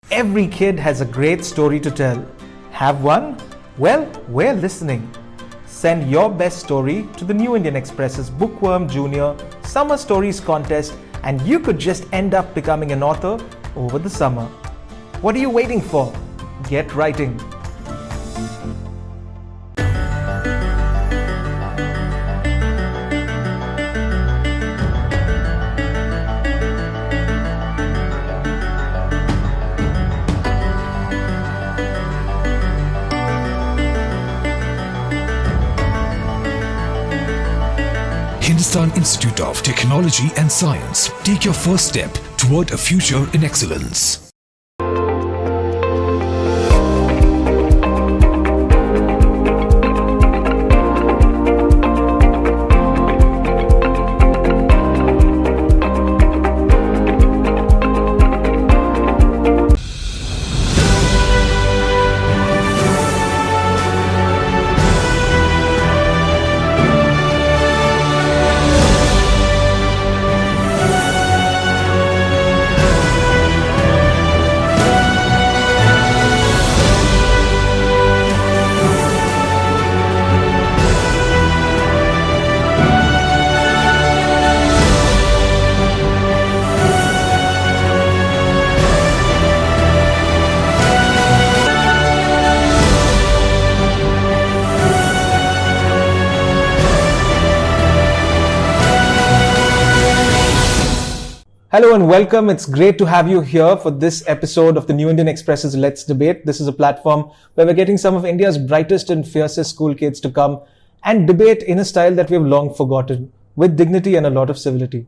Every kid has a great story to tell. Have one? Well, we're listening. Send your best story to the New Indian Express's Bookworm Junior Summer Stories Contest, and you could just end up becoming an author over the summer. What are you waiting for? Get writing. Hindustan Institute of Technology and Science. Take your first step toward a future in excellence. Hello and welcome. It's great to have you here for this episode of the New Indian Express's Let's Debate. This is a platform where we're getting some of India's brightest and fiercest school kids to come and debate in a style that we've long forgotten, with dignity and a lot of civility.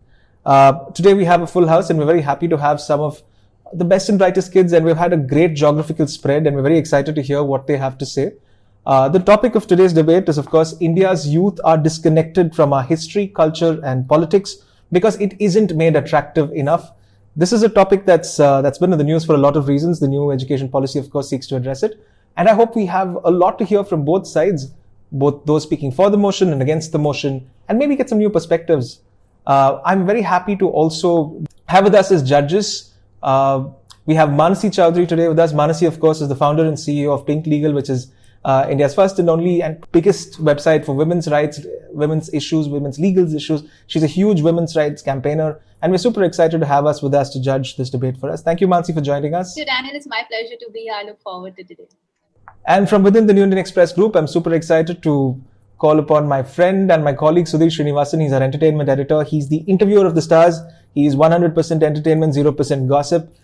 Today we have a full house and we're very happy to have some of the best and brightest kids, and we've had a great geographical spread and we're very excited to hear what they have to say. The topic of today's debate is, of course, India's youth are disconnected from our history, culture and politics because it isn't made attractive enough. This is a topic that's been in the news for a lot of reasons. The new education policy, of course, seeks to address it. And I hope we have a lot to hear from both sides, both those speaking for the motion and against the motion, and maybe get some new perspectives. I'm very happy to also have with us as judges. We have Manasi Chowdhury today with us. Manasi, of course, is the founder and CEO of Pink Legal, which is India's first and only and biggest website for women's rights, women's issues, women's legal issues. She's a huge women's rights campaigner, and we're super excited to have us with us to judge this debate for us. Thank you, Mansi, for joining us. Thank you, Daniel. It's my pleasure to be here. I look forward to today. And from within the New Indian Express group, I'm super excited to call upon my friend and my colleague Sudhir Srinivasan. He's our entertainment editor. He's the interviewer of the stars. He's 100% entertainment, 0% gossip.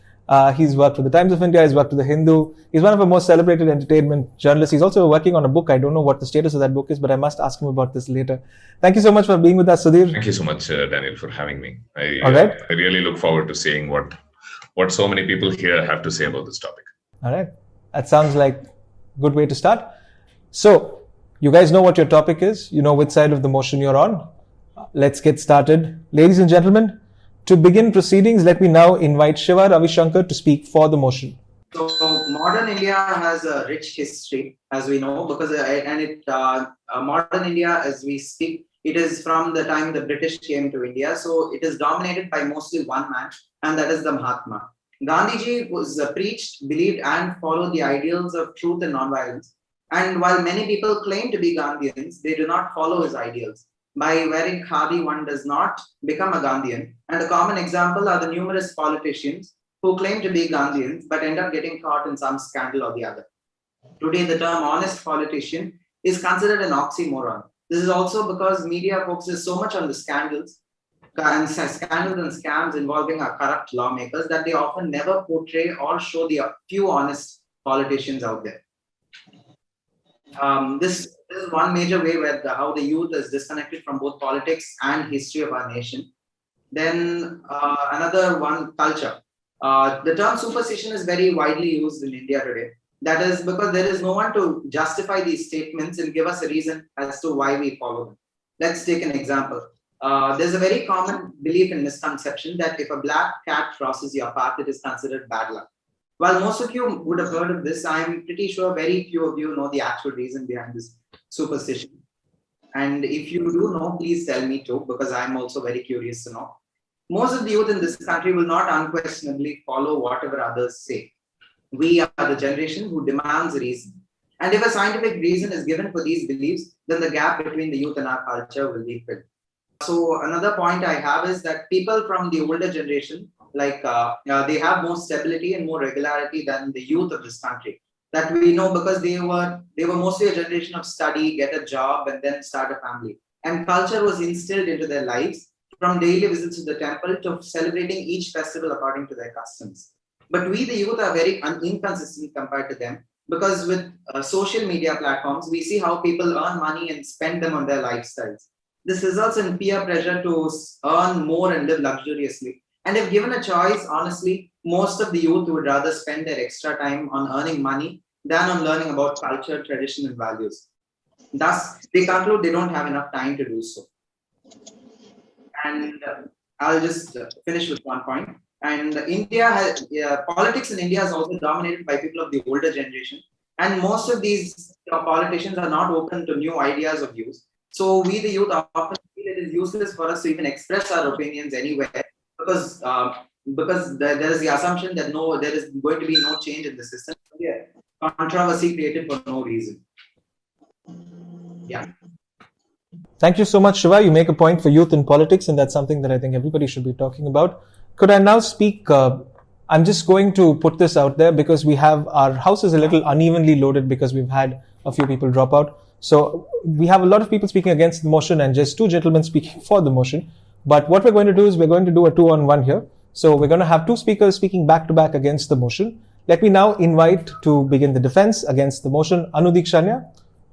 He's worked for the Times of India, he's worked with the Hindu. He's one of our most celebrated entertainment journalists. He's also working on a book. I don't know what the status of that book is, but I must ask him about this later. Thank you so much for being with us, Sudhir. Thank you so much, Daniel, for having me. All right. I really look forward to seeing what so many people here have to say about this topic. All right. That sounds like a good way to start. So, you guys know what your topic is. You know which side of the motion you're on. Let's get started. Ladies and gentlemen, to begin proceedings, let me now invite Shiva Ravishankar to speak for the motion. So, modern India has a rich history, as we know, because modern India, as we speak, it is from the time the British came to India. So, it is dominated by mostly one man, and that is the Mahatma. Gandhiji was preached, believed, and followed the ideals of truth and nonviolence. And while many people claim to be Gandhians, they do not follow his ideals. By wearing khadi, one does not become a Gandhian. And a common example are the numerous politicians who claim to be Gandhians but end up getting caught in some scandal or the other. Today, the term honest politician is considered an oxymoron. This is also because media focuses so much on the scandals and scams involving our corrupt lawmakers that they often never portray or show the few honest politicians out there. This is one major way where how the youth is disconnected from both politics and history of our nation. Then another one, culture. The term superstition is very widely used in India today. That is because there is no one to justify these statements and give us a reason as to why we follow them. Let's take an example. There's a very common belief and misconception that if a black cat crosses your path, it is considered bad luck. While most of you would have heard of this, I'm pretty sure very few of you know the actual reason behind this superstition. And if you do know, please tell me too, because I'm also very curious to know. Most of the youth in this country will not unquestionably follow whatever others say. We are the generation who demands reason. And if a scientific reason is given for these beliefs, then the gap between the youth and our culture will be filled. So another point I have is that people from the older generation, they have more stability and more regularity than the youth of this country. That we know because they were mostly a generation of study, get a job, and then start a family. And culture was instilled into their lives from daily visits to the temple to celebrating each festival according to their customs. But we, the youth, are very inconsistent compared to them because with social media platforms, we see how people earn money and spend them on their lifestyles. This results in peer pressure to earn more and live luxuriously. And if given a choice, honestly, most of the youth would rather spend their extra time on earning money than on learning about culture, tradition, and values. Thus, they conclude they don't have enough time to do so. And I'll just finish with one point. And politics in India is also dominated by people of the older generation. And most of these politicians are not open to new ideas or views. So we, the youth, often feel it is useless for us to even express our opinions anywhere because there is the assumption that there is going to be no change in the system. Yeah. Controversy created for no reason. Yeah. Thank you so much, Shiva. You make a point for youth in politics, and that's something that I think everybody should be talking about. Could I now speak? I'm just going to put this out there because our house is a little unevenly loaded because we've had a few people drop out. So we have a lot of people speaking against the motion and just two gentlemen speaking for the motion. But what we're going to do is we're going to do a 2-on-1 here. So we're going to have two speakers speaking back to back against the motion. Let me now invite to begin the defense against the motion, Anu Dikshanya.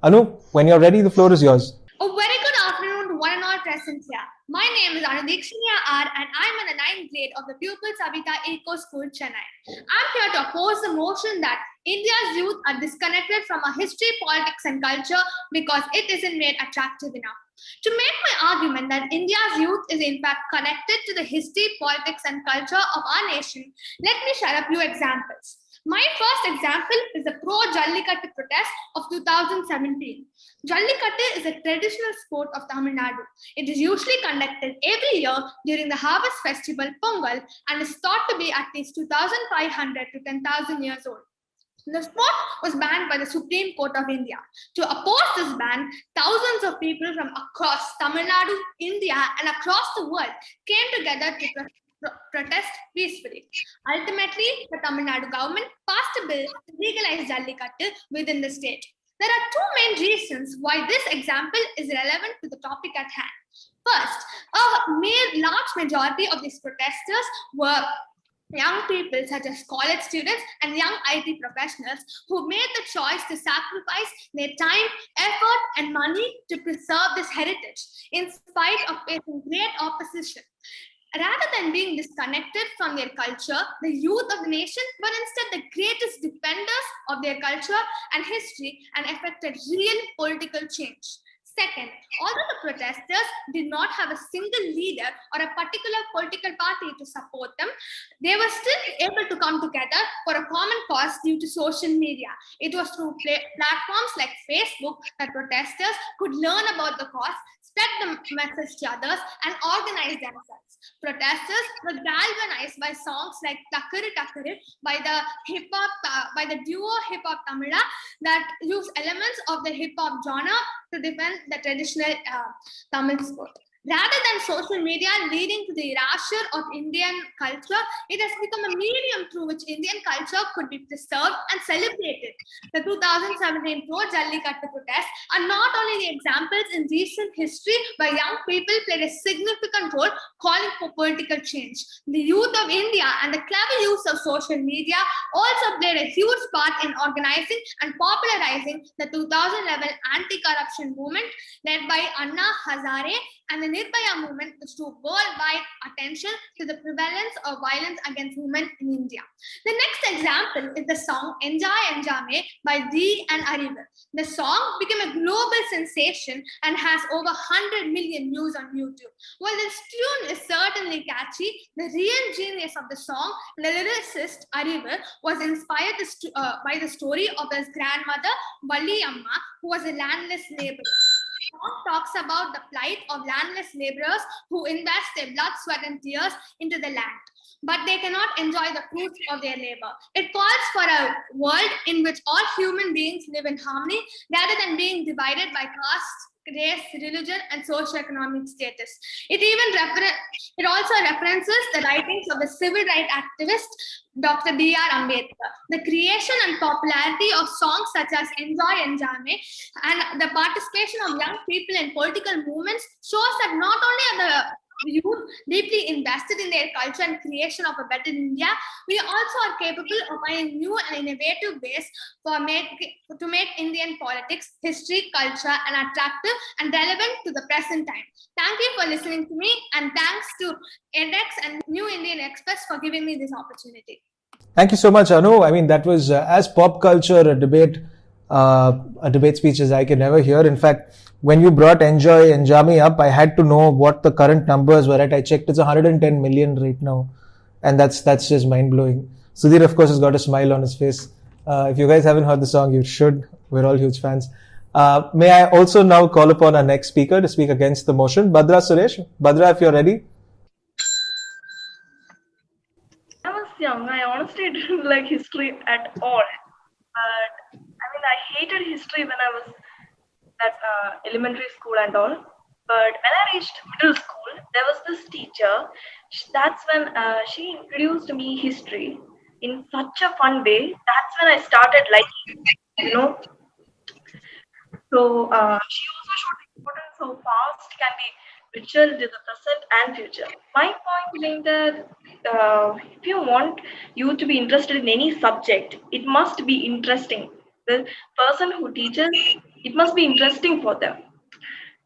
Anu, when you're ready, the floor is yours. A very good afternoon to one and all present here. My name is Untitled Chapter and I'm in the 9th grade of the Pupils Abhita Eco School, Chennai. I'm here to oppose the motion that India's youth are disconnected from our history, politics and culture because it isn't made attractive enough. To make my argument that India's youth is in fact connected to the history, politics and culture of our nation, let me share a few examples. My first example is the pro-Jallikattu protest of 2017. Jallikattu is a traditional sport of Tamil Nadu. It is usually conducted every year during the harvest festival Pongal and is thought to be at least 2,500 to 10,000 years old. The sport was banned by the Supreme Court of India. To oppose this ban, thousands of people from across Tamil Nadu, India, and across the world came together to protest peacefully. Ultimately, the Tamil Nadu government passed a bill to legalize Jallikattu within the state. There are two main reasons why this example is relevant to the topic at hand. First, a large majority of these protesters were young people such as college students and young IT professionals who made the choice to sacrifice their time, effort, and money to preserve this heritage in spite of facing great opposition. Rather than being disconnected from their culture, the youth of the nation were instead the greatest defenders of their culture and history and effected real political change. Second, although the protesters did not have a single leader or a particular political party to support them, they were still able to come together for a common cause due to social media. It was through platforms like Facebook that protesters could learn about the cause, spread the message to others, and organize themselves. Protesters were galvanized by songs like Takuru Takuru by the duo Hip Hop Tamila that use elements of the hip hop genre to defend the traditional Tamil sport. Rather than social media leading to the erasure of Indian culture, it has become a medium through which Indian culture could be preserved and celebrated. The 2017 pro-Jallikattu protests are not only the examples in recent history where young people played a significant role calling for political change. The youth of India and the clever use of social media also played a huge part in organizing and popularizing the 2011 anti-corruption movement led by Anna Hazare and the Nirbhaya movement, which drew worldwide attention to the prevalence of violence against women in India. The next example is the song Enjoy Enjame by Dee and Arival. The song became a global sensation and has over 100 million views on YouTube. While this tune is certainly catchy, the real genius of the song, the lyricist Arival, was inspired by the story of his grandmother, Valli Amma, who was a landless laborer. song talks about the plight of landless laborers who invest their blood, sweat, and tears into the land, but they cannot enjoy the fruits of their labor. It calls for a world in which all human beings live in harmony rather than being divided by caste, race, religion, and socio-economic status. It also references the writings of the civil rights activist Dr. B.R. Ambedkar. The creation and popularity of songs such as Enjoy Enjame and the participation of young people in political movements shows that not only are the youth deeply invested in their culture and creation of a better India, we also are capable of finding new and innovative ways to make Indian politics, history, culture, and attractive and relevant to the present time. Thank you for listening to me, and thanks to Edex and New Indian Express for giving me this opportunity. Thank you so much, Anu. I mean, that was as pop culture a debate speech as I can ever hear. In fact, when you brought Enjoy Enjami up, I had to know what the current numbers were at. I checked; it's 110 million right now, and that's just mind blowing. Sudhir, of course, has got a smile on his face. If you guys haven't heard the song, you should. We're all huge fans. May I also now call upon our next speaker to speak against the motion, Badra Suresh. Badra, if you're ready. I was young. I honestly didn't like history at all. But I hated history when I was at elementary school and all. But when I reached middle school, there was this teacher. That's when she introduced me history in such a fun way. That's when I started liking it. So she also showed the importance of past can be ritual to the present and future. My point being that if you want you to be interested in any subject, it must be interesting. The person who teaches, it must be interesting for them.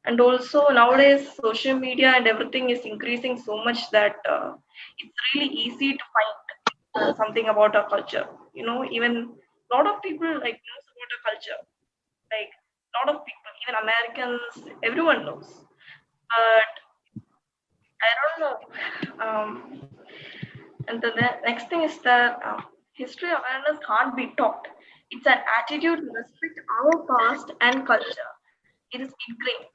And also nowadays, social media and everything is increasing so much that it's really easy to find something about our culture. Even a lot of people knows about our culture. Like a lot of people, even Americans, everyone knows. But I don't know. And the next thing is that history awareness can't be taught. It's an attitude to respect our past and culture. It is ingrained.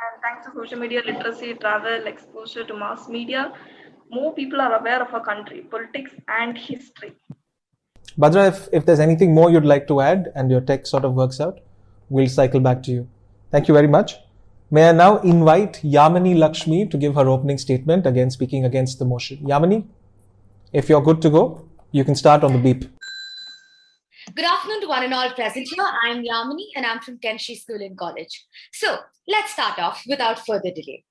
And thanks to social media literacy, travel, exposure to mass media, more people are aware of our country, politics, and history. Badra, if there's anything more you'd like to add and your tech sort of works out, we'll cycle back to you. Thank you very much. May I now invite Yamini Lakshmi to give her opening statement, again speaking against the motion. Yamini, if you're good to go, you can start on the beep. Good afternoon to one and all present here. I'm Yamini and I'm from Kenshi School and College. So let's start off without further delay.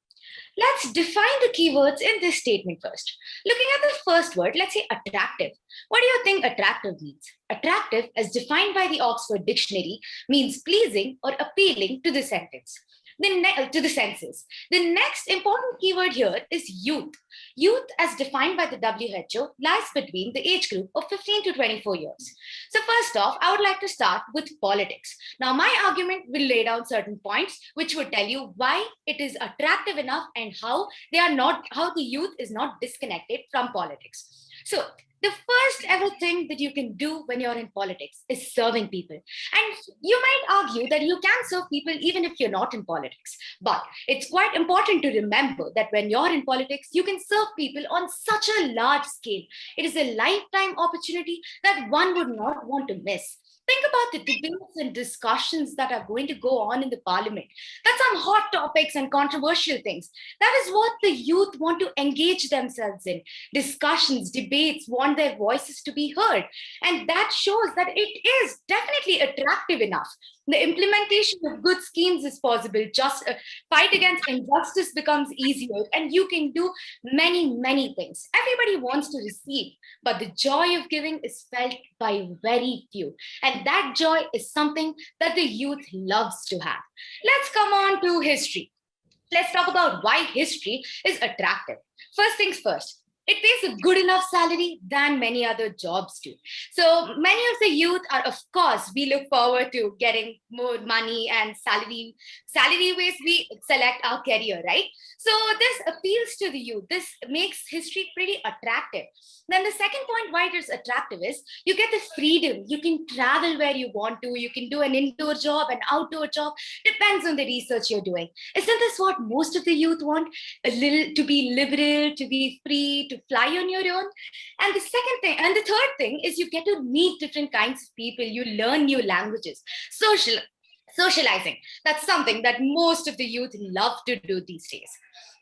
Let's define the keywords in this statement first. Looking at the first word, let's say attractive. What do you think attractive means? Attractive, as defined by the Oxford Dictionary, means pleasing or appealing to the sentence. To the senses. The next important keyword here is youth. Youth, as defined by the WHO, lies between the age group of 15 to 24 years. So first off, I would like to start with politics. Now, my argument will lay down certain points which would tell you why it is attractive enough and how the youth is not disconnected from politics. So the first ever thing that you can do when you're in politics is serving people. And you might argue that you can serve people even if you're not in politics. But it's quite important to remember that when you're in politics, you can serve people on such a large scale. It is a lifetime opportunity that one would not want to miss. Think about the debates and discussions that are going to go on in the parliament. That's some hot topics and controversial things. That is what the youth want to engage themselves in. Discussions, debates, want their voices to be heard. And that shows that it is definitely attractive enough. The implementation of good schemes is possible. Just fight against injustice becomes easier, and you can do many, many things. Everybody wants to receive, but the joy of giving is felt by very few. And that joy is something that the youth loves to have. Let's come on to history. Let's talk about why history is attractive. First things first. It pays a good enough salary than many other jobs do. So many of the youth are, of course, we look forward to getting more money and salary ways we select our career, right? So this appeals to the youth. This makes history pretty attractive. Then the second point why it is attractive is you get the freedom. You can travel where you want to. You can do an indoor job, an outdoor job. Depends on the research you're doing. Isn't this what most of the youth want? A little to be liberal, to be free, to fly on your own. And the third thing is you get to meet different kinds of people. You learn new languages. Socializing. That's something that most of the youth love to do these days.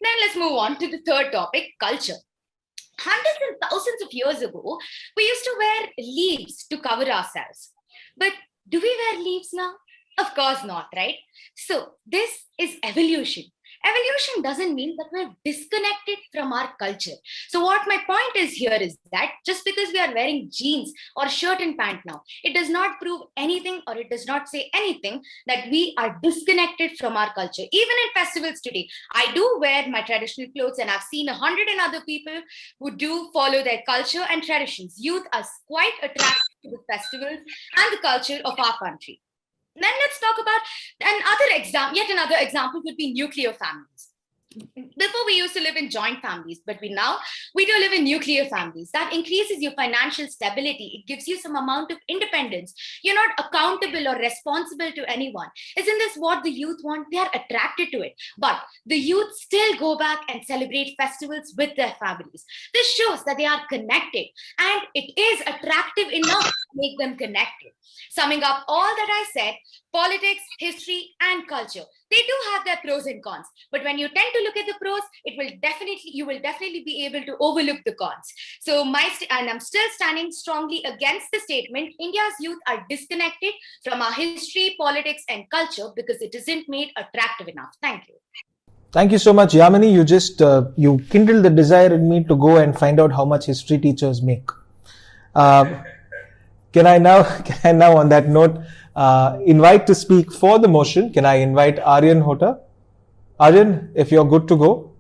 Then let's move on to the third topic, culture. Hundreds and thousands of years ago, we used to wear leaves to cover ourselves. But do we wear leaves now? Of course not, right? So this is evolution. Evolution doesn't mean that we're disconnected from our culture. So what my point is here is that just because we are wearing jeans or shirt and pant now, it does not prove anything or it does not say anything that we are disconnected from our culture. Even in festivals today, I do wear my traditional clothes and I've seen 100 and other people who do follow their culture and traditions. Youth are quite attracted to the festivals and the culture of our country. Then let's talk about yet another example would be nuclear families. Before we used to live in joint families, but we do live in nuclear families. That increases your financial stability. It gives you some amount of independence. You're not accountable or responsible to anyone. Isn't this what the youth want? They are attracted to it. But the youth still go back and celebrate festivals with their families. This shows that they are connected and it is attractive enough to make them connected. Summing up all that I said, politics, history, and culture, they do have their pros and cons. But when you tend to look at the pros, you will definitely be able to overlook the cons. So I'm still standing strongly against the statement, India's youth are disconnected from our history, politics, and culture because it isn't made attractive enough. Thank you. Thank you so much, Yamini. You just you kindled the desire in me to go and find out how much history teachers make. Can I now, on that note, invite to speak for the motion? Can I invite Aryan Hota? Aryan, if you're good to go,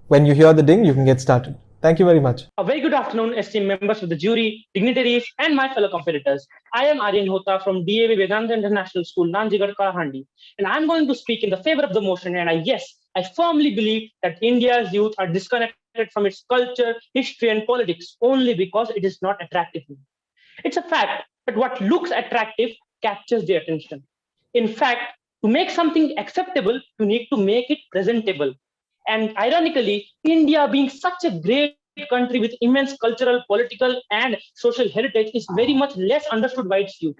when you hear the ding, you can get started. Thank you very much. A very good afternoon, esteemed members of the jury, dignitaries, and my fellow competitors. I am Aryan Hota from DAV Vedanta International School, Nanjigarh, Kalahandi, and I'm going to speak in the favor of the motion. And I firmly believe that India's youth are disconnected from its culture, history, and politics only because it is not attractive. It's a fact that what looks attractive captures the attention. In fact, to make something acceptable, you need to make it presentable. And ironically, India being such a great country with immense cultural, political, and social heritage is very much less understood by its youth.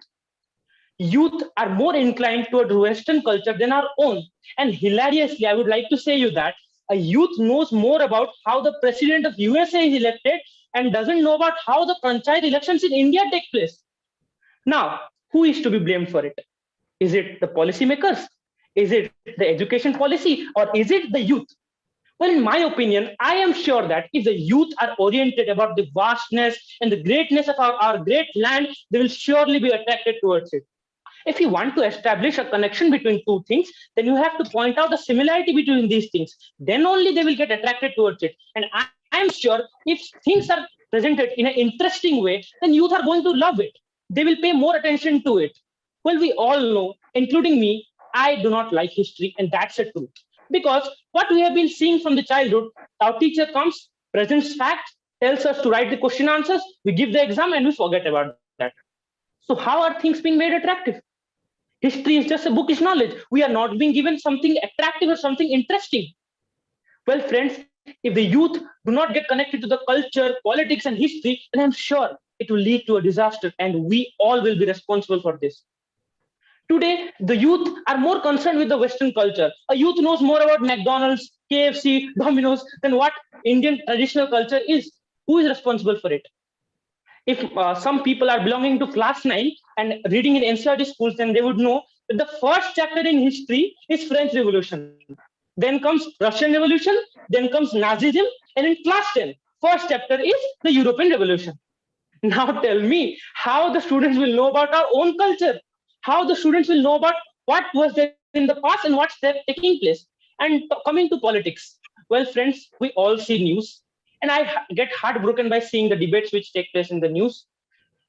Youth are more inclined toward Western culture than our own. And hilariously, I would like to say you that a youth knows more about how the president of USA is elected and doesn't know about how the panchayat elections in India take place. Now, who is to be blamed for it? Is it the policymakers? Is it the education policy? Or is it the youth? Well, in my opinion, I am sure that if the youth are oriented about the vastness and the greatness of our great land, they will surely be attracted towards it. If you want to establish a connection between two things, then you have to point out the similarity between these things. Then only they will get attracted towards it. And I am sure if things are presented in an interesting way, then youth are going to love it. They will pay more attention to it. Well, we all know, including me, I do not like history, and that's the truth. Because what we have been seeing from the childhood, our teacher comes, presents facts, tells us to write the question answers, we give the exam, and we forget about that. So how are things being made attractive? History is just a bookish knowledge. We are not being given something attractive or something interesting. Well, friends, if the youth do not get connected to the culture, politics, and history, then I'm sure it will lead to a disaster, and we all will be responsible for this. Today, the youth are more concerned with the Western culture. A youth knows more about McDonald's, KFC, Domino's than what Indian traditional culture is. Who is responsible for it? If some people are belonging to class 9 and reading in NCERT schools, then they would know that the first chapter in history is French Revolution. Then comes Russian Revolution, then comes Nazism, and in class 10, first chapter is the European Revolution. Now tell me how the students will know about our own culture, how the students will know about what was there in the past and what's there taking place. And coming to politics, well, friends, we all see news. and I get heartbroken by seeing the debates which take place in the news.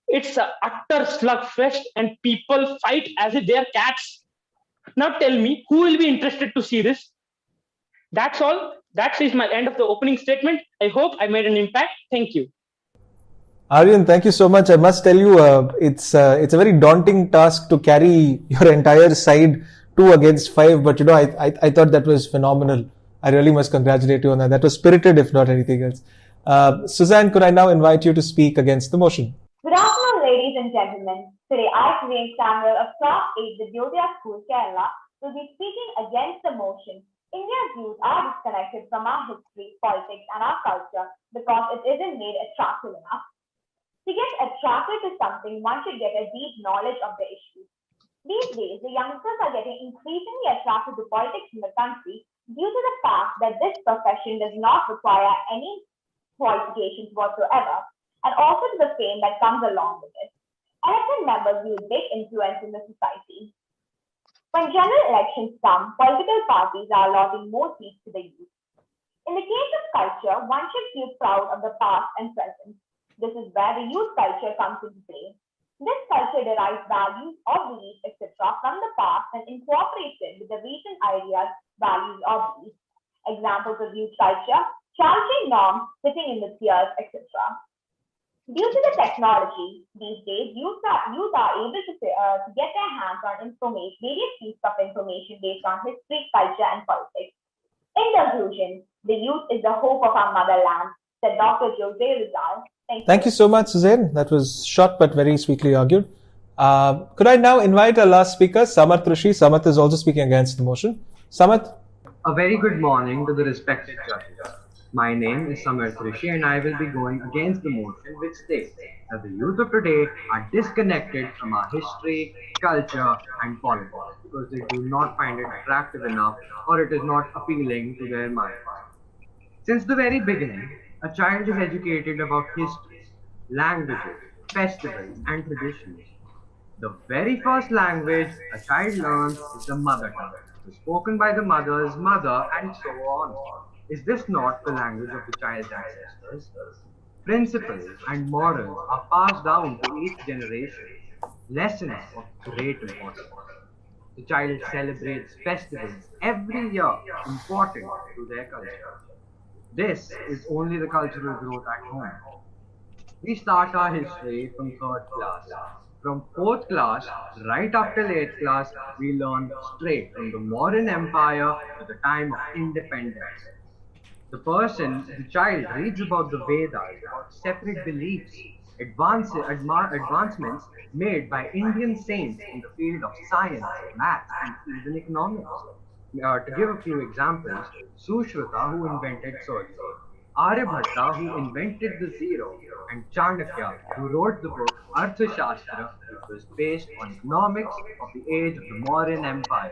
It's a utter slugfest, and people fight as if they are cats. Now tell me, who will be interested to see this? That's all. That is my end of the opening statement. I hope I made an impact. Thank you. Aryan, thank you so much. I must tell you, it's a very daunting task to carry your entire side 2 against 5. But I thought that was phenomenal. I really must congratulate you on that. That was spirited, if not anything else. Suzanne, could I now invite you to speak against the motion? Good afternoon, ladies and gentlemen. Today, I, Suzanne Samuel of Class 8, the Jyotia School, Kerala, will be speaking against the motion. India's youth are disconnected from our history, politics, and our culture because it isn't made attractive enough. To get attracted to something, one should get a deep knowledge of the issue. These days, the youngsters are getting increasingly attracted to politics in the country due to the fact that this profession does not require any qualifications whatsoever, and also to the fame that comes along with it. Elected members wield big influence in the society. When general elections come, political parties are allotting more seats to the youth. In the case of culture, one should feel proud of the past and present. This is where the youth culture comes into play. This culture derives values or beliefs, etc. from the past and incorporates it with the recent ideas, values, or beliefs. Examples of youth culture: challenging norms, sitting in the peers, etc. Due to the technology, these days, youth are able to get their hands on various pieces of information based on history, culture, and politics. In conclusion, the youth is the hope of our motherland, said Dr. Jose Rizal. Thank you so much, Suzanne. That was short but very sweetly argued. Could I now invite our last speaker, Samath Rishi? Samath is also speaking against the motion. Samath? A very good morning to the respected judges. My name is Samarth Rishi and I will be going against the motion which states that the youth of today are disconnected from our history, culture and politics because they do not find it attractive enough or it is not appealing to their minds. Since the very beginning, a child is educated about history, languages, festivals and traditions. The very first language a child learns is the mother tongue, spoken by the mother's mother and so on. Is this not the language of the child's ancestors? Principles and morals are passed down to each generation, lessons of great importance. The child celebrates festivals every year important to their culture. This is only the cultural growth at home. We start our history from 3rd class. From 4th class, right up till 8th class, we learn straight from the modern empire to the time of independence. The child reads about the Vedas, about separate beliefs, advancements made by Indian saints in the field of science, maths, and even economics. To give a few examples, Sushruta, who invented surgery, Aryabhatta, who invented the zero, and Chanakya, who wrote the book Arthashastra, which was based on economics of the age of the modern empire.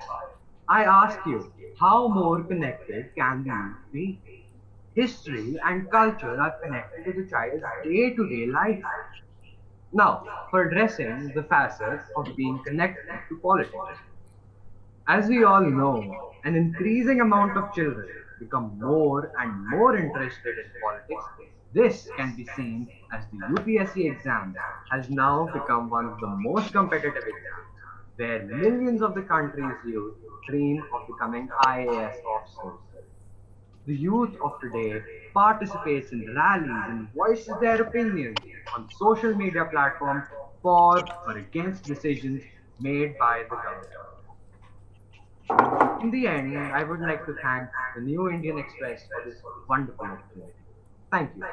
I ask you, how more connected can the youth be? History and culture are connected to the child's day-to-day life. Now, for addressing the facets of being connected to politics. As we all know, an increasing amount of children become more and more interested in politics. This can be seen as the UPSC exam has now become one of the most competitive exams, where millions of the country's youth dream of becoming IAS officers. The youth of today participates in rallies and voices their opinions on social media platforms for or against decisions made by the government. In the end, I would like to thank the New Indian Express for this wonderful opportunity. Thank you.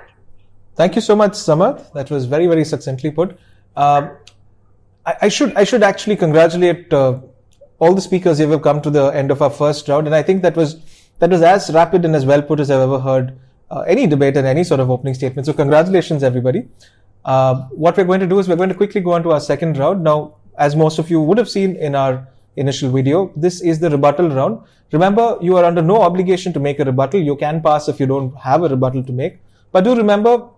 Thank you so much, Samath. That was very, very succinctly put. I should actually congratulate all the speakers who have come to the end of our first round, and I think that was as rapid and as well put as I've ever heard any debate and any sort of opening statement. So congratulations, everybody. What we're going to do is we're going to quickly go on to our second round. Now, as most of you would have seen in our initial video, this is the rebuttal round. Remember, you are under no obligation to make a rebuttal. You can pass if you don't have a rebuttal to make. But do remember,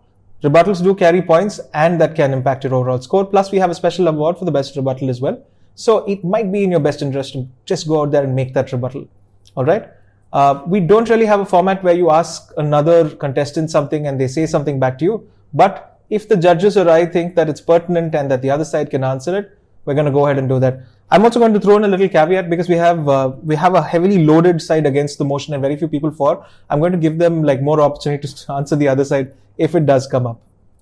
rebuttals do carry points and that can impact your overall score. Plus, we have a special award for the best rebuttal as well. So it might be in your best interest to just go out there and make that rebuttal. All right. We don't really have a format where you ask another contestant something and they say something back to you. But if the judges or I think that it's pertinent and that the other side can answer it, we're going to go ahead and do that. I'm also going to throw in a little caveat because we have a heavily loaded side against the motion and very few people for. I'm going to give them like more opportunity to answer the other side if it does come up.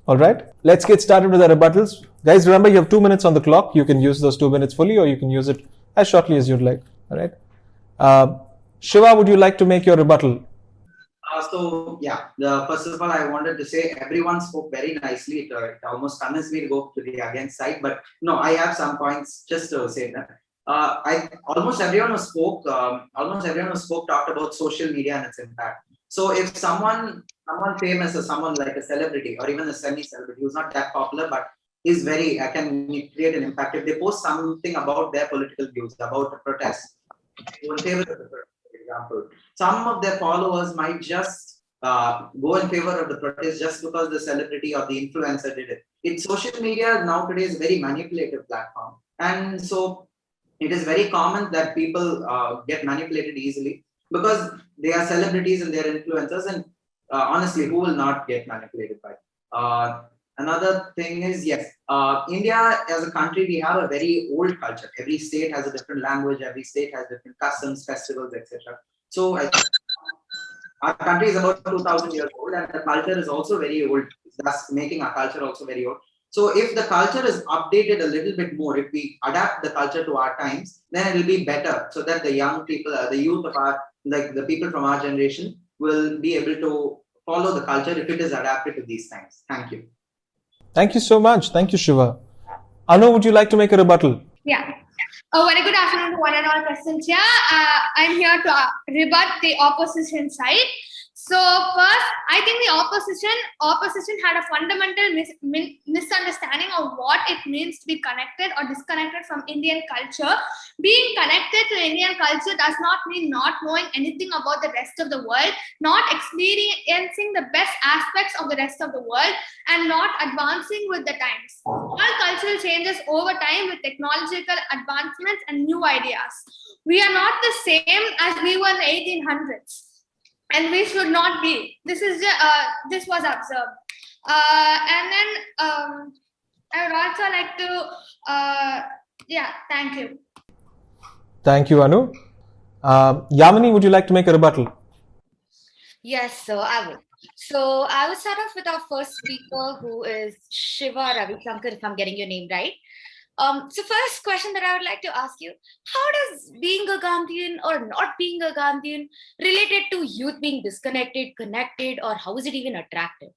All right, let's get started with our rebuttals. Guys, remember you have 2 minutes on the clock. You can use those 2 minutes fully or you can use it as shortly as you'd like. All right. Shiva, would you like to make your rebuttal? First of all, I wanted to say everyone spoke very nicely. It almost convinced me to go to the against side, but no, I have some points just to say that. Almost everyone who spoke talked about social media and its impact. So if someone famous or someone like a celebrity or even a semi-celebrity who's not that popular but is can create an impact, if they post something about their political views, about a protest, in favor of the protest, for example, some of their followers might just go in favor of the protest just because the celebrity or the influencer did it. Social media nowadays is a very manipulative platform, and so it is very common that people get manipulated easily because they are celebrities and they are influencers, and honestly, who will not get manipulated by? Another thing is, yes, India as a country, we have a very old culture. Every state has a different language, every state has different customs, festivals, etc. So our country is about 2000 years old and the culture is also very old, thus making our culture also very old. So if the culture is updated a little bit more, if we adapt the culture to our times, then it will be better so that the young people, the youth of the people from our generation will be able to follow the culture if it is adapted to these times. Thank you. Thank you so much. Thank you, Shiva. Anu, would you like to make a rebuttal? Yeah. A very good afternoon to one and all present here. I'm here to rebut the opposition side. So first, I think the opposition had a fundamental misunderstanding of what it means to be connected or disconnected from Indian culture. Being connected to Indian culture does not mean not knowing anything about the rest of the world, not experiencing the best aspects of the rest of the world, and not advancing with the times. All cultural changes over time with technological advancements and new ideas. We are not the same as we were in the 1800s. And we should not be. This was observed. And then I would also like to, thank you. Thank you, Anu. Yamini, would you like to make a rebuttal? Yes, so I will. So I will start off with our first speaker, who is Shiva Ravisankar, if I'm getting your name right. So first question that I would like to ask you, how does being a Gandhian or not being a Gandhian related to youth being disconnected, connected, or how is it even attractive?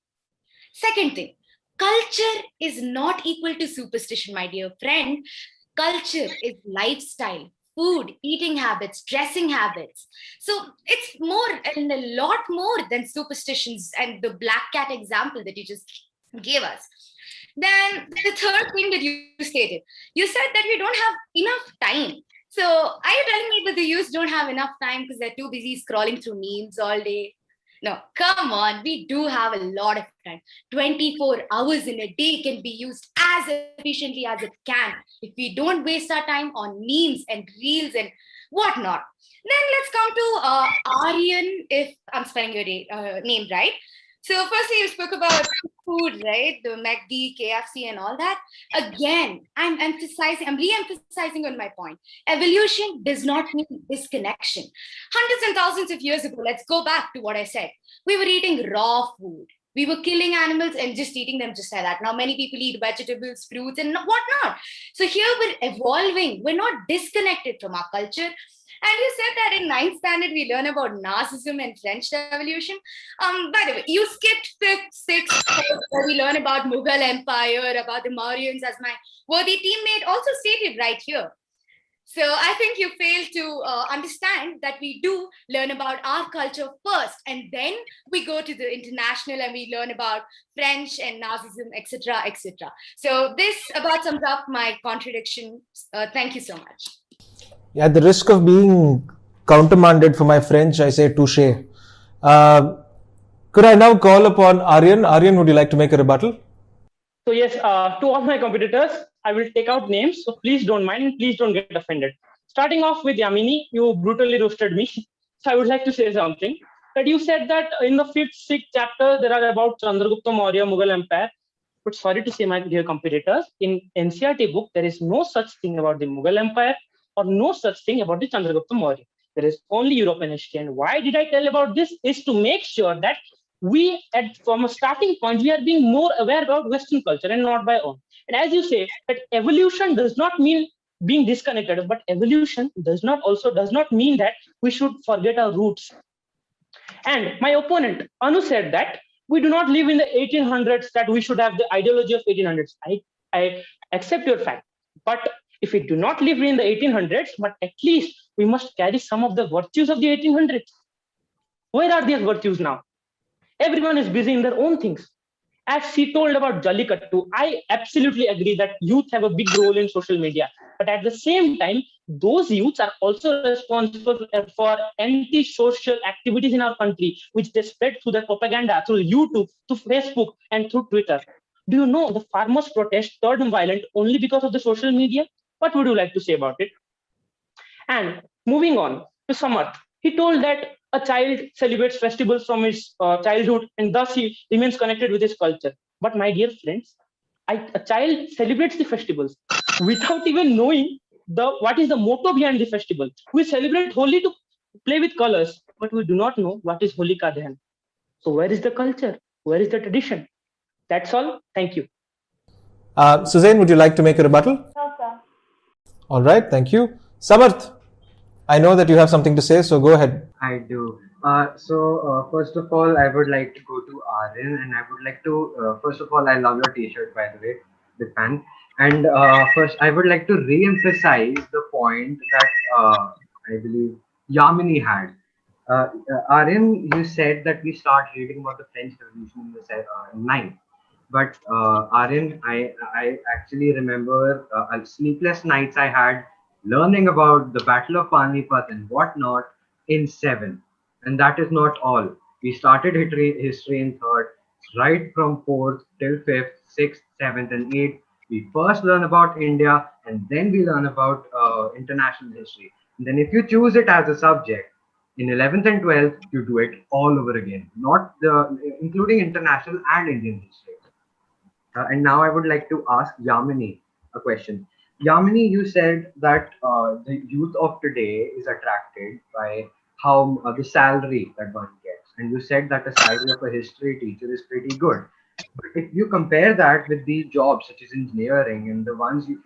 Second thing, culture is not equal to superstition, my dear friend. Culture is lifestyle, food, eating habits, dressing habits. So it's more and a lot more than superstitions and the black cat example that you just gave us. Then the third thing that you stated, you said that we don't have enough time. So are you telling me that the youth don't have enough time because they're too busy scrolling through memes all day? No, come on, we do have a lot of time. 24 hours in a day can be used as efficiently as it can if we don't waste our time on memes and reels and whatnot. Then let's come to Aryan, if I'm spelling your name right. So firstly, you spoke about food, right? The McD, KFC and all that. Again, I'm re-emphasizing on my point. Evolution does not mean disconnection. Hundreds and thousands of years ago, let's go back to what I said. We were eating raw food. We were killing animals and just eating them just like that. Now many people eat vegetables, fruits and whatnot. So here we're evolving. We're not disconnected from our culture. And you said that in 9th standard, we learn about Nazism and French Revolution. By the way, you skipped 5th, 6th, where we learn about Mughal Empire, about the Mauryans, as my worthy teammate also stated right here. So I think you failed to understand that we do learn about our culture first, and then we go to the international and we learn about French and Nazism, etc., etc. So this about sums up my contradiction. Thank you so much. At the risk of being countermanded for my French, I say touché. Could I now call upon Aryan? Aryan, would you like to make a rebuttal? So yes, to all my competitors, I will take out names. So please don't mind and please don't get offended. Starting off with Yamini, you brutally roasted me. So I would like to say something. That you said that in the fifth, sixth chapter there are about Chandragupta Maurya Mughal Empire. But sorry to say, my dear competitors, in NCRT book there is no such thing about the Mughal Empire or no such thing about the Chandragupta Maurya. There is only European history. And why did I tell about this? Is to make sure that we, from a starting point, we are being more aware about Western culture and not by own. And as you say, that evolution does not mean being disconnected, but evolution does not mean that we should forget our roots. And my opponent, Anu, said that we do not live in the 1800s, that we should have the ideology of 1800s. I accept your fact. But if we do not live in the 1800s, but at least we must carry some of the virtues of the 1800s. Where are these virtues now? Everyone is busy in their own things. As she told about Jallikattu, I absolutely agree that youth have a big role in social media. But at the same time, those youths are also responsible for anti-social activities in our country, which they spread through their propaganda, through YouTube, through Facebook, and through Twitter. Do you know the farmers' protest turned violent only because of the social media? What would you like to say about it? And moving on to Samarth, he told that a child celebrates festivals from his childhood and thus he remains connected with his culture. But my dear friends, a child celebrates the festivals without even knowing what is the motto behind the festival. We celebrate Holi to play with colors, but we do not know what is Holika Dahan. So where is the culture? Where is the tradition? That's all. Thank you. Suzanne, would you like to make a rebuttal? No, sir. All right, thank you. Samarth, I know that you have something to say, so go ahead. I do. First of all, I would like to go to Aryan, and I would like to, first of all, I love your t-shirt, by the way, big fan. And first, I would like to re-emphasize the point that I believe Yamini had. Aryan, you said that we start reading about the French Revolution in the ninth. But Aryan, I actually remember sleepless nights I had learning about the Battle of Panipat and whatnot in 7th. And that is not all. We started history in 3rd, right from 4th till 5th, 6th, 7th, and 8th. We first learn about India and then we learn about international history. And then if you choose it as a subject, in 11th and 12th, you do it all over again, including international and Indian history. And now I would like to ask Yamini a question. Yamini, you said that the youth of today is attracted by how the salary that one gets, and you said that the salary of a history teacher is pretty good. But if you compare that with the jobs such as engineering and the ones you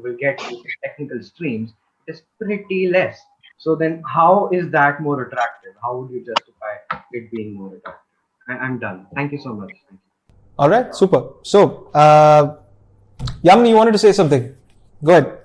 will get with technical streams, it is pretty less. So then, how is that more attractive? How would you justify it being more attractive? I'm done. Thank you so much. Thank you. All right, super. So, Yamini, you wanted to say something. Go ahead.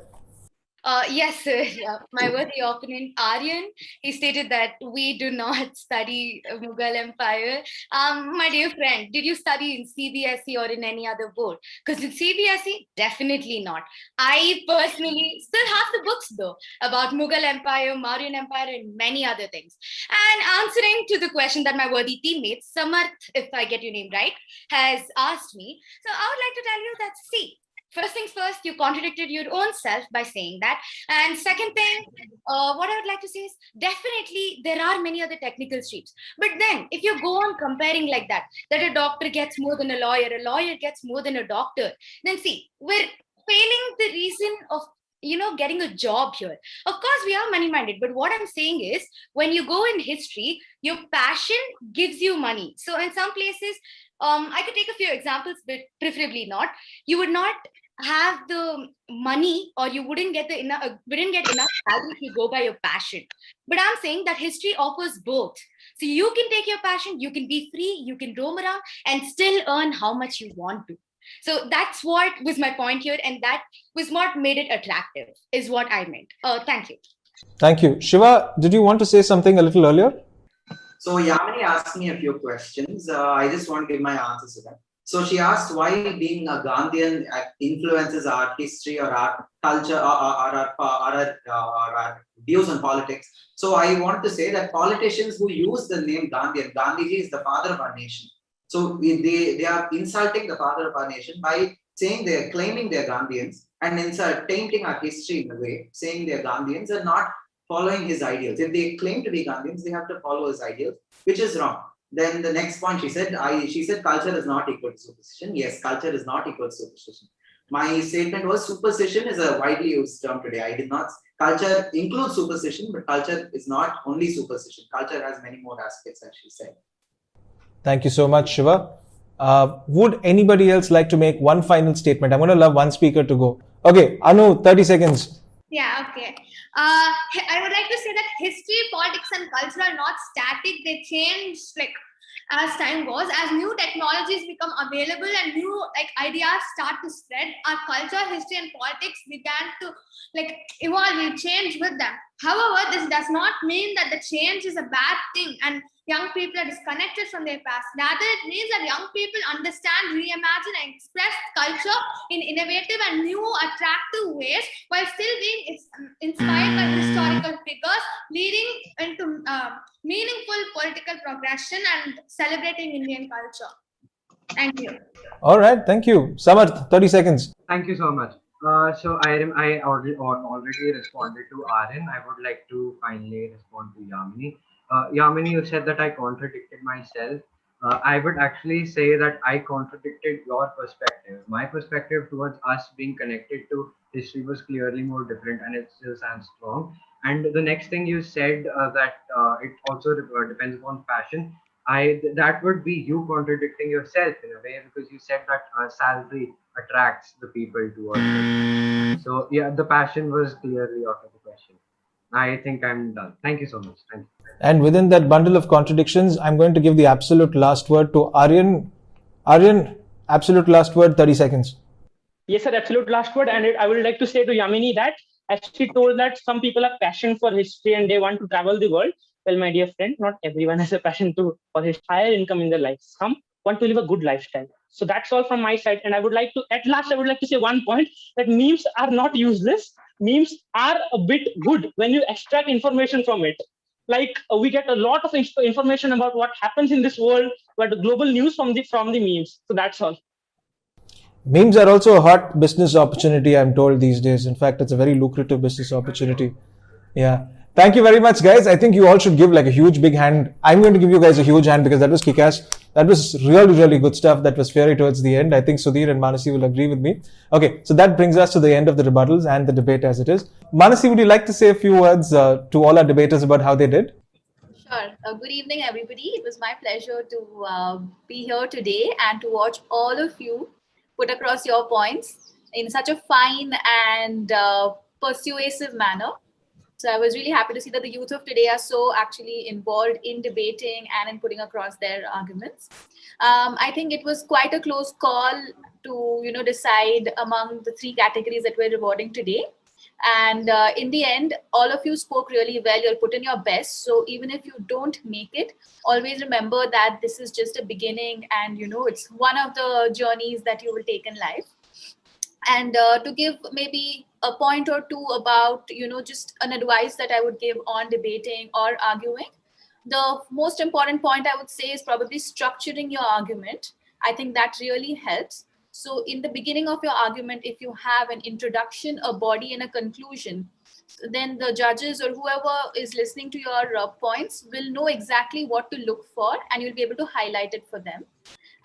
Yes, sir. My worthy opponent, Aryan, he stated that we do not study Mughal Empire. My dear friend, did you study in CBSE or in any other board? Because in CBSE, definitely not. I personally still have the books though about Mughal Empire, Mauryan Empire, and many other things. And answering to the question that my worthy teammate, Samarth, if I get your name right, has asked me, so I would like to tell you that, see, first things first, you contradicted your own self by saying that. And second thing, what I would like to say is definitely there are many other technical streams. But then if you go on comparing like that a doctor gets more than a lawyer gets more than a doctor, then see, we're failing the reason of getting a job here. Of course, we are money-minded, but what I'm saying is when you go in history, your passion gives you money. So in some places, I could take a few examples, but preferably not. You would not have the money, or you wouldn't get enough salary if you go by your passion. But I'm saying that history offers both. So you can take your passion, you can be free, you can roam around and still earn how much you want to. So that's what was my point here, and that was what made it attractive, is what I meant. Thank you. Thank you. Shiva, did you want to say something a little earlier? So Yamini asked me a few questions. I just want to give my answers to them. So she asked why being a Gandhian influences our history or our culture or our views on politics. So I want to say that politicians who use the name Gandhian, Gandhiji is the father of our nation. So they are insulting the father of our nation by saying they are claiming they're Gandhians and tainting our history in a way, saying they're Gandhians and not following his ideals. If they claim to be Gandhians, they have to follow his ideals, which is wrong. Then the next point she said culture is not equal to superstition. Yes, culture is not equal to superstition. My statement was superstition is a widely used term today. I did not. Culture includes superstition, but culture is not only superstition. Culture has many more aspects, as she said. Thank you so much, Shiva. Would anybody else like to make one final statement? I'm going to allow one speaker to go. Okay, Anu, 30 seconds. Yeah, okay. I would like to say that history, politics, and culture are not static. They change as time goes, as new technologies become available and new ideas start to spread. Our culture, history, and politics began to evolve. We change with them. However, this does not mean that the change is a bad thing and young people are disconnected from their past. Rather, it means that young people understand, reimagine, and express culture in innovative and new, attractive ways while still being inspired by historical figures, leading into meaningful political progression and celebrating Indian culture. Thank you. All right, thank you. Samarth, 30 seconds. Thank you so much. So I already responded to Aryan. I would like to finally respond to Yamini. Yamini, you said that I contradicted myself. I would actually say that I contradicted your perspective. My perspective towards us being connected to history was clearly more different, and it still stands strong. And the next thing you said that it also depends upon passion. That would be you contradicting yourself in a way, because you said that salary attracts the people towards it. So yeah, the passion was clearly out of the question. I think I'm done. Thank you so much. Thank you. And within that bundle of contradictions, I'm going to give the absolute last word to Aryan. Aryan, absolute last word, 30 seconds. Yes, sir, absolute last word. And I would like to say to Yamini that, as she told that some people have passion for history and they want to travel the world. Well, my dear friend, not everyone has a passion for his higher income in their life. Some want to live a good lifestyle. So that's all from my side. And I would like to say one point, that memes are not useless. Memes are a bit good when you extract information from it. We get a lot of information about what happens in this world, but the global news from the memes. So that's all. Memes are also a hot business opportunity, I'm told, these days. In fact, it's a very lucrative business opportunity. Yeah. Thank you very much, guys. I think you all should give a huge big hand. I'm going to give you guys a huge hand because that was kick-ass. That was really, really good stuff. That was fairy towards the end. I think Sudhir and Manasi will agree with me. Okay, so that brings us to the end of the rebuttals and the debate as it is. Manasi, would you like to say a few words to all our debaters about how they did? Sure. Good evening, everybody. It was my pleasure to be here today and to watch all of you put across your points in such a fine and persuasive manner. So I was really happy to see that the youth of today are so actually involved in debating and in putting across their arguments. I think it was quite a close call to decide among the three categories that we're rewarding today. And in the end, all of you spoke really well. You'll put in your best. So even if you don't make it, always remember that this is just a beginning, and it's one of the journeys that you will take in life. And to give maybe a point or two about, just an advice that I would give on debating or arguing. The most important point I would say is probably structuring your argument. I think that really helps. So in the beginning of your argument, if you have an introduction, a body, and a conclusion, then the judges or whoever is listening to your points will know exactly what to look for, and you'll be able to highlight it for them.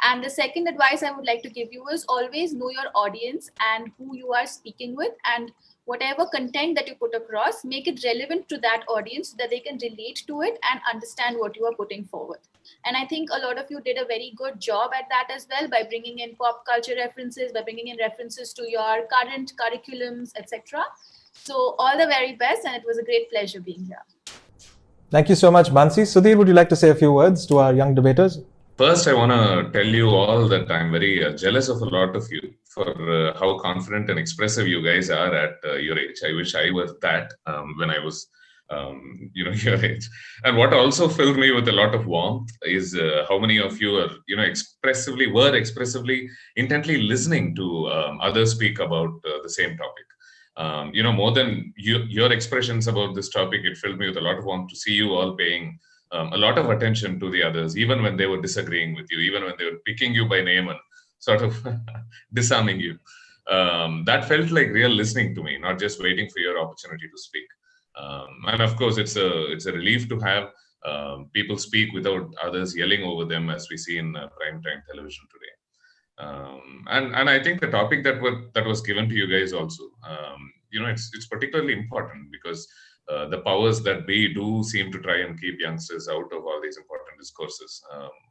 And the second advice I would like to give you is always know your audience and who you are speaking with, and whatever content that you put across, make it relevant to that audience so that they can relate to it and understand what you are putting forward. And I think a lot of you did a very good job at that as well, by bringing in pop culture references, by bringing in references to your current curriculums, etc. So all the very best, and it was a great pleasure being here. Thank you so much, Mansi. Sudhir, would you like to say a few words to our young debaters? First, I want to tell you all that I'm very jealous of a lot of you for how confident and expressive you guys are at your age. I wish I was that when I was, your age. And what also filled me with a lot of warmth is how many of you are, expressively intently listening to others speak about the same topic. More than your expressions about this topic, it filled me with a lot of warmth to see you all paying a lot of attention to the others, even when they were disagreeing with you, even when they were picking you by name and sort of disarming you. That felt like real listening to me, not just waiting for your opportunity to speak. And of course, it's a relief to have people speak without others yelling over them, as we see in prime time television today. And I think the topic that was given to you guys also, it's particularly important because the powers that be do seem to try and keep youngsters out of all these important discourses,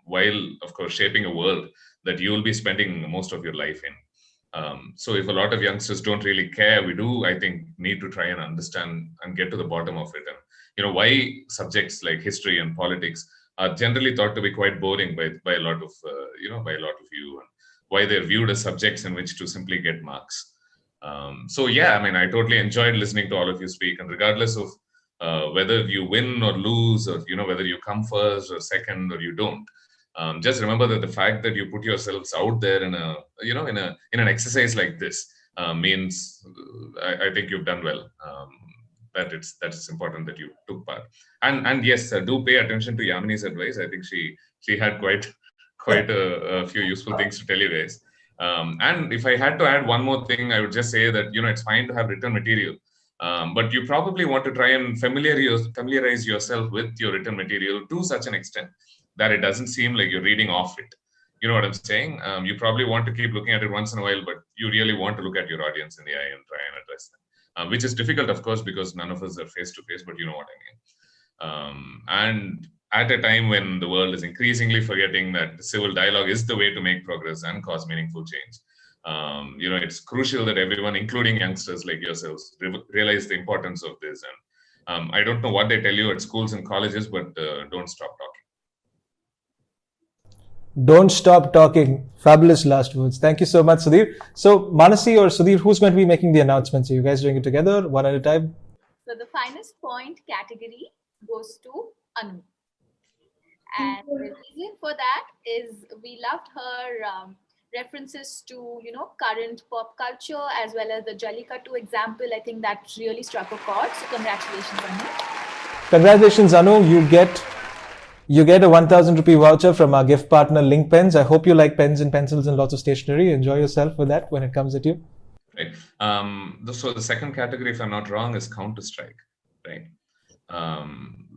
while of course shaping a world that you will be spending most of your life in. So if a lot of youngsters don't really care, we do, I think, need to try and understand and get to the bottom of it. And why subjects like history and politics are generally thought to be quite boring by a lot of you, and why they're viewed as subjects in which to simply get marks. So yeah, I mean, I totally enjoyed listening to all of you speak, and regardless of whether you win or lose, or whether you come first or second or you don't, just remember that the fact that you put yourselves out there in an exercise like this means I think you've done well. That it's important that you took part. And yes, do pay attention to Yamini's advice. I think she had quite a few useful things to tell you guys. And if I had to add one more thing, I would just say that it's fine to have written material, but you probably want to try and familiarize yourself with your written material to such an extent that it doesn't seem like you're reading off it. You know what I'm saying? You probably want to keep looking at it once in a while, but you really want to look at your audience in the eye and try and address them, which is difficult, of course, because none of us are face to face, but you know what I mean. And at a time when the world is increasingly forgetting that civil dialogue is the way to make progress and cause meaningful change, it's crucial that everyone, including youngsters like yourselves, realize the importance of this. And I don't know what they tell you at schools and colleges, but don't stop talking. Don't stop talking. Fabulous last words. Thank you so much, Sudhir. So, Manasi or Sudhir, who's going to be making the announcements? Are you guys doing it together, one at a time? So, the finest point category goes to Anu. And the reason for that is we loved her references to, current pop culture, as well as the Jallikattu example. I think that really struck a chord. So, congratulations, Anu. Congratulations, Anu. You get a 1,000 rupee voucher from our gift partner, Link Pens. I hope you like pens and pencils and lots of stationery. Enjoy yourself with that when it comes at you. Right. So the second category, if I'm not wrong, is Counter-Strike, right?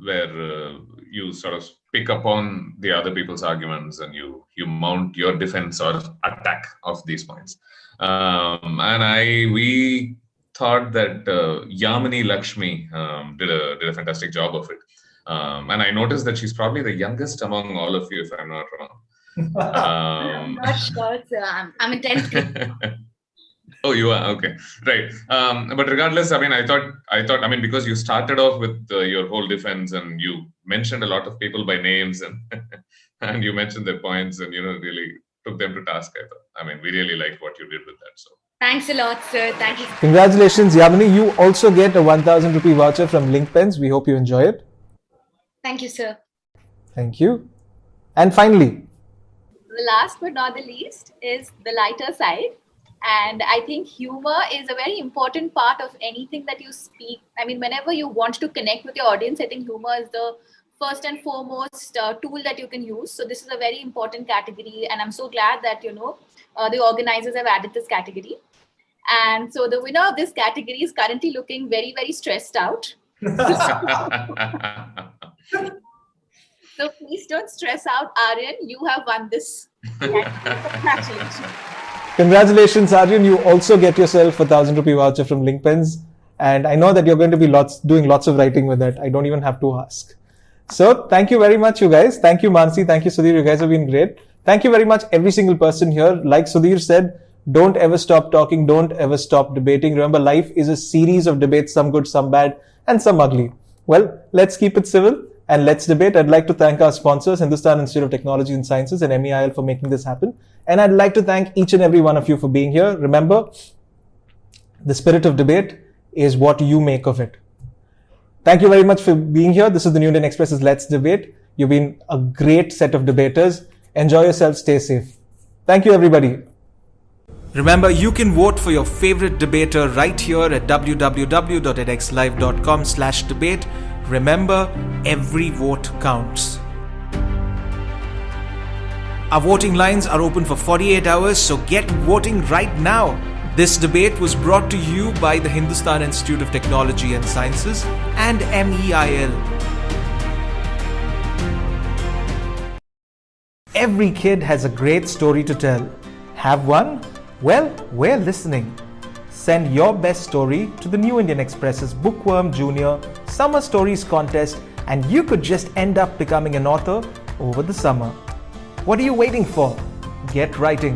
Where you sort of pick up on the other people's arguments and you mount your defense or attack of these points. And we thought that Yamini Lakshmi did a fantastic job of it. And I noticed that she's probably the youngest among all of you, if I'm not wrong. I'm not sure, sir. I'm in 10th grade. Oh, you are? Okay. Right. But regardless, I thought, because you started off with your whole defense and you mentioned a lot of people by names and and you mentioned their points and, really took them to task. We really liked what you did with that. So thanks a lot, sir. Thank you. Congratulations, Yamini. You also get a 1,000 rupee voucher from Link Pens. We hope you enjoy it. Thank you, sir. Thank you. And finally, the last but not the least is the lighter side. And I think humor is a very important part of anything that you speak. Whenever you want to connect with your audience, I think humor is the first and foremost tool that you can use. So this is a very important category. And I'm so glad that, the organizers have added this category. And so the winner of this category is currently looking very, very stressed out. So please don't stress out, Aryan. You have won this. Congratulations. Congratulations, Aryan. You also get yourself a 1,000 rupee voucher from Link Pens. And I know that you're going to be doing lots of writing with that. I don't even have to ask. So thank you very much, you guys. Thank you, Mansi. Thank you, Sudhir. You guys have been great. Thank you very much, every single person here. Like Sudhir said, don't ever stop talking. Don't ever stop debating. Remember, life is a series of debates, some good, some bad, and some ugly. Well, let's keep it civil and let's debate. I'd like to thank our sponsors, Hindustan Institute of Technology and Sciences and MEIL, for making this happen. And I'd like to thank each and every one of you for being here. Remember, the spirit of debate is what you make of it. Thank you very much for being here. This is the New Indian Express's Let's Debate. You've been a great set of debaters. Enjoy yourselves. Stay safe. Thank you, everybody. Remember, you can vote for your favorite debater right here at www.edexlive.com/debate. Remember, every vote counts. Our voting lines are open for 48 hours, so get voting right now. This debate was brought to you by the Hindustan Institute of Technology and Sciences and MEIL. Every kid has a great story to tell. Have one? Well, we're listening. Send your best story to the New Indian Express's Bookworm Junior Summer Stories Contest, and you could just end up becoming an author over the summer. What are you waiting for? Get writing.